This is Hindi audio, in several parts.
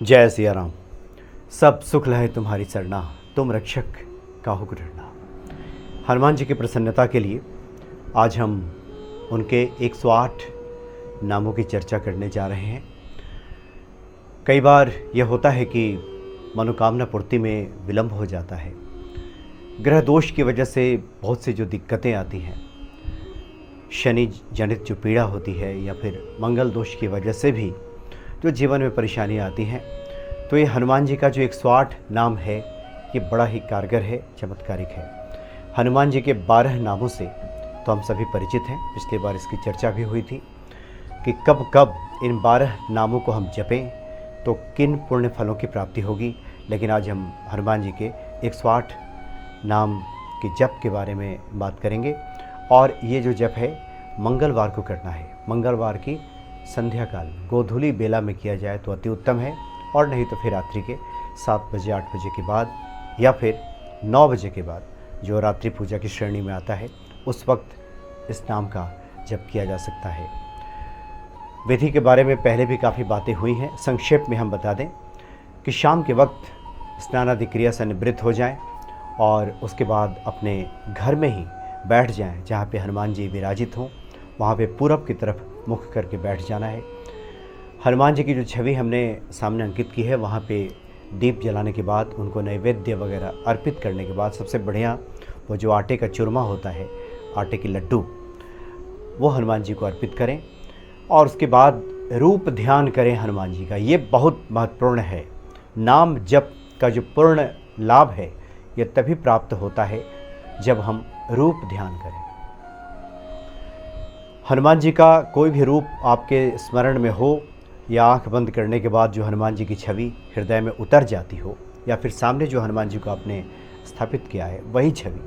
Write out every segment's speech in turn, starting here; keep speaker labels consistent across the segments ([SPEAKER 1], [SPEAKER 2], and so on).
[SPEAKER 1] जय सिया राम। सब सुख लहे तुम्हारी सरना, तुम रक्षक काहू को डरना। हनुमान जी की प्रसन्नता के लिए आज हम उनके 108 नामों की चर्चा करने जा रहे हैं। कई बार यह होता है कि मनोकामना पूर्ति में विलंब हो जाता है। ग्रह दोष की वजह से बहुत सी जो दिक्कतें आती हैं, शनि जनित जो पीड़ा होती है या फिर मंगल दोष की वजह से भी जो जीवन में परेशानियाँ आती हैं, तो ये हनुमान जी का जो 108 नाम है ये बड़ा ही कारगर है, चमत्कारिक है। हनुमान जी के 12 नामों से तो हम सभी परिचित हैं। पिछली बार इसकी चर्चा भी हुई थी कि कब कब इन 12 नामों को हम जपें तो किन पुण्य फलों की प्राप्ति होगी। लेकिन आज हम हनुमान जी के 108 नाम के जप के बारे में बात करेंगे। और ये जो जप है मंगलवार को करना है। मंगलवार की संध्या काल गोधूली बेला में किया जाए तो अति उत्तम है, और नहीं तो फिर रात्रि के 7 बजे 8 बजे के बाद या फिर 9 बजे के बाद, जो रात्रि पूजा की श्रेणी में आता है, उस वक्त इस नाम का जप किया जा सकता है। विधि के बारे में पहले भी काफ़ी बातें हुई हैं। संक्षेप में हम बता दें कि शाम के वक्त स्नानादि क्रिया से निवृत्त हो जाएं और उसके बाद अपने घर में ही बैठ जाएं। जहाँ पे हनुमान जी विराजित हों वहाँ पे पूरब की तरफ मुख करके बैठ जाना है। हनुमान जी की जो छवि हमने सामने अंकित की है, वहाँ पे दीप जलाने के बाद उनको नैवेद्य वगैरह अर्पित करने के बाद सबसे बढ़िया वो जो आटे का चूरमा होता है, आटे के लड्डू, वो हनुमान जी को अर्पित करें। और उसके बाद रूप ध्यान करें हनुमान जी का। ये बहुत महत्वपूर्ण है। नाम जप का जो पूर्ण लाभ है ये तभी प्राप्त होता है जब हम रूप ध्यान करें। हनुमान जी का कोई भी रूप आपके स्मरण में हो या आंख बंद करने के बाद जो हनुमान जी की छवि हृदय में उतर जाती हो, या फिर सामने जो हनुमान जी को आपने स्थापित किया है वही छवि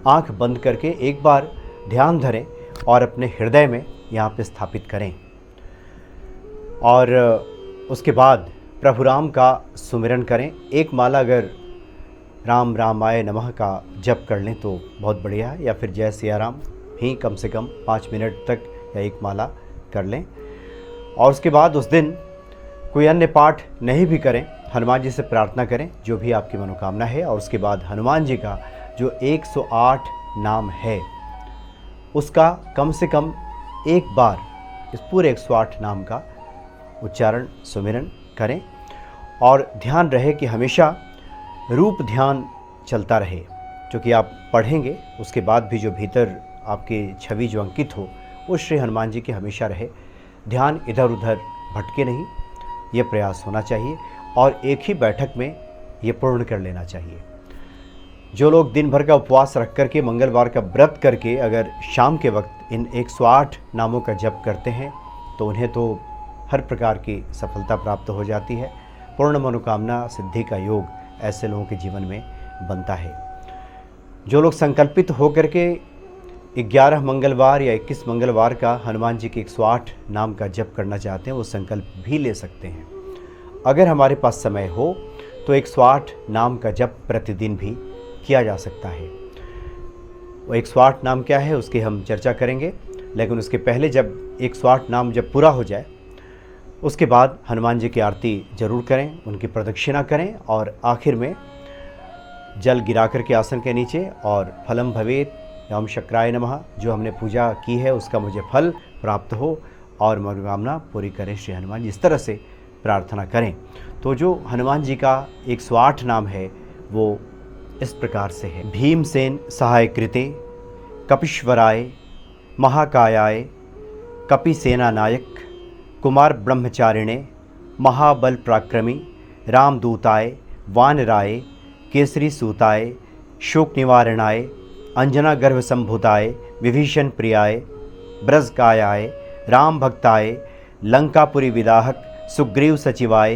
[SPEAKER 1] आंख बंद करके एक बार ध्यान धरें और अपने हृदय में यहाँ पे स्थापित करें। और उसके बाद प्रभु राम का सुमिरन करें। एक माला अगर राम रामाय नमः का जप कर लें तो बहुत बढ़िया है, या फिर जय सिया राम ही कम से कम 5 मिनट तक या एक माला कर लें। और उसके बाद उस दिन कोई अन्य पाठ नहीं भी करें, हनुमान जी से प्रार्थना करें जो भी आपकी मनोकामना है। और उसके बाद हनुमान जी का जो 108 नाम है उसका कम से कम एक बार इस पूरे 108 नाम का उच्चारण सुमिरन करें। और ध्यान रहे कि हमेशा रूप ध्यान चलता रहे, क्योंकि आप पढ़ेंगे उसके बाद भी जो भीतर आपकी छवि जो अंकित हो वो श्री हनुमान जी की हमेशा रहे। ध्यान इधर उधर भटके नहीं, ये प्रयास होना चाहिए और एक ही बैठक में ये पूर्ण कर लेना चाहिए। जो लोग दिन भर का उपवास रख करके, मंगलवार का व्रत करके अगर शाम के वक्त इन 108 नामों का जप करते हैं तो उन्हें तो हर प्रकार की सफलता प्राप्त हो जाती है। पूर्ण मनोकामना सिद्धि का योग ऐसे लोगों के जीवन में बनता है। जो लोग संकल्पित होकर के 11 मंगलवार या 21 मंगलवार का हनुमान जी के 108 नाम का जप करना चाहते हैं वो संकल्प भी ले सकते हैं। अगर हमारे पास समय हो तो 108 नाम का जप प्रतिदिन भी किया जा सकता है। वो 108 नाम क्या है उसकी हम चर्चा करेंगे, लेकिन उसके पहले जब 108 नाम जब पूरा हो जाए उसके बाद हनुमान जी की आरती जरूर करें, उनकी प्रदक्षिणा करें और आखिर में जल गिरा कर के आसन के नीचे और फलम भवेत ओम शक्राय नमः, जो हमने पूजा की है उसका मुझे फल प्राप्त हो और मनोकामना पूरी करें श्री हनुमान जी, इस तरह से प्रार्थना करें। तो जो हनुमान जी का 108 नाम है वो इस प्रकार से है। भीमसेन सहाय कृते, कपीश्वराय, महाकायाय, कपिसेना नायक, कुमार ब्रह्मचारिणे, महाबल पराक्रमी, रामदूताय, वानराय, केसरी सूताय, शोक निवारणाय, अंजना गर्भ संभुताय, विभीषण प्रियाय, ब्रजकायाय, राम भक्ताय, लंकापुरी विदाहक, सुग्रीव सचिवाय,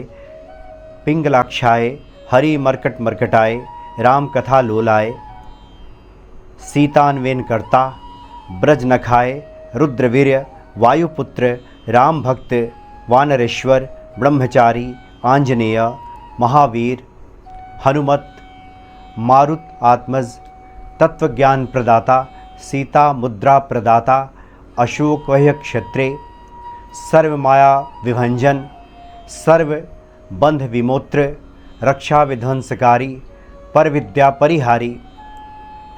[SPEAKER 1] पिंगलाक्षाय, हरि मरकट मरकटाय, राम कथा लोलाय, सीतान्वेन कर्ता, ब्रजनखाय, रुद्रवीर्य, वायुपुत्र, राम भक्त, वानरेश्वर, ब्रह्मचारी, आंजनेय, महावीर, हनुमत, मारुत आत्मज, तत्वज्ञान प्रदाता, सीता मुद्रा प्रदाता, अशोक वह्य क्षत्रे, सर्व माया विभंजन, सर्व बंध विमोत्र, रक्षा विध्वंसकारी, पर विद्या परिहारी,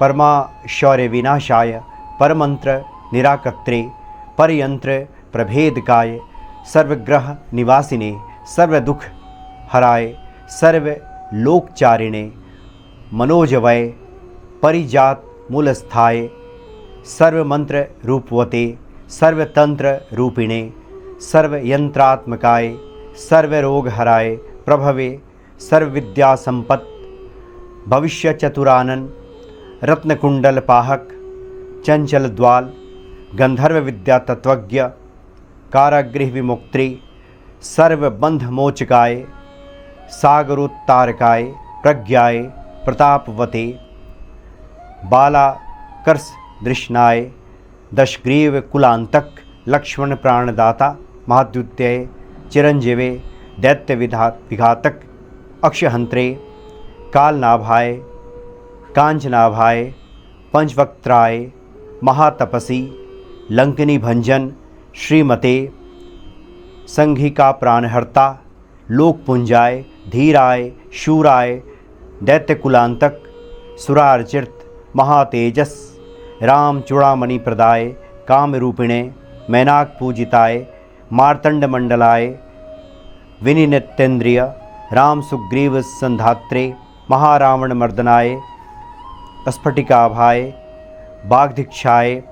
[SPEAKER 1] परमा शौर्य विनाशाय, परमंत्र निराकत्रे, परयंत्र प्रभेदकाय, सर्वग्रह निवासिने, सर्वदुख हराय, सर्वलोकचारिणे, मनोजवय परिजात मूलस्थाय, सर्वमंत्र रूपवते, सर्वतंत्र रूपिणे, सर्वयंत्रात्मकाय, सर्वरोगहराय, प्रभवे, सर्वविद्या संपत्, भविष्य चतुरानन, रत्नकुंडल पाहक, चंचल द्वाल, गंधर्व विद्या तत्वज्ञ, कारागृह विमुक्त्री, सर्वबंध मोचकाय, सागरोत्तारकाय, प्रज्ञाय, प्रतापवते, बालाकर्ष दृष्णाय, दशग्रीव कुलांतक, लक्ष्मण प्राणदाता, महाद्युत्यय, चिरंजीवे, दैत्य विघातक, अक्षहंत्रे, कालनाभाय, कांचनाभाय, पंचवक्त्राय, महातपसी, लंकिनी भंजन, श्रीमते, संघिका प्राणहर्ता, लोकपुंजाय, धीराय, शूराय, दैत्यकुलांतक, सुरार्चित, महातेजस, राम चूड़ामणि प्रदाय, कामरूपिणे, मैनाक पूजिताय, मार्तंड मंडलाय, विनिनितेन्द्रिय, राम सुग्रीव संधात्रे, महारावण मर्दनाय, स्फटिकाभाय, बागधीक्षाय,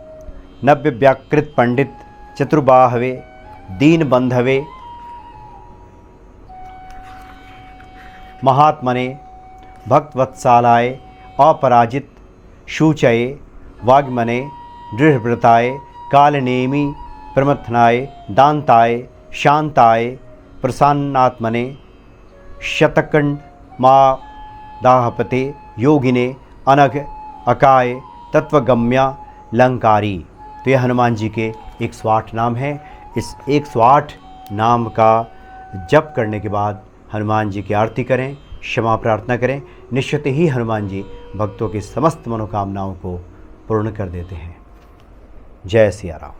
[SPEAKER 1] नव्य व्याकृत पंडित, चतुर्बाहवे, दीन बंधवे, महात्मने, भक्तवत्सालाय, अपराजित, शूचये, वाग्मने, दृढ़व्रताय, कालनेमी, प्रमथनाय, दान्ताय, शांताय, प्रसन्नात्मने, शतकंड मादाहपते, योगिने, अनघ, अकाय, तत्वगम्या, लंकारी। तो यह हनुमान जी के 108 नाम हैं। इस 108 नाम का जप करने के बाद हनुमान जी की आरती करें, क्षमा प्रार्थना करें, निश्चित ही हनुमान जी भक्तों की समस्त मनोकामनाओं को पूर्ण कर देते हैं। जय सिया राम।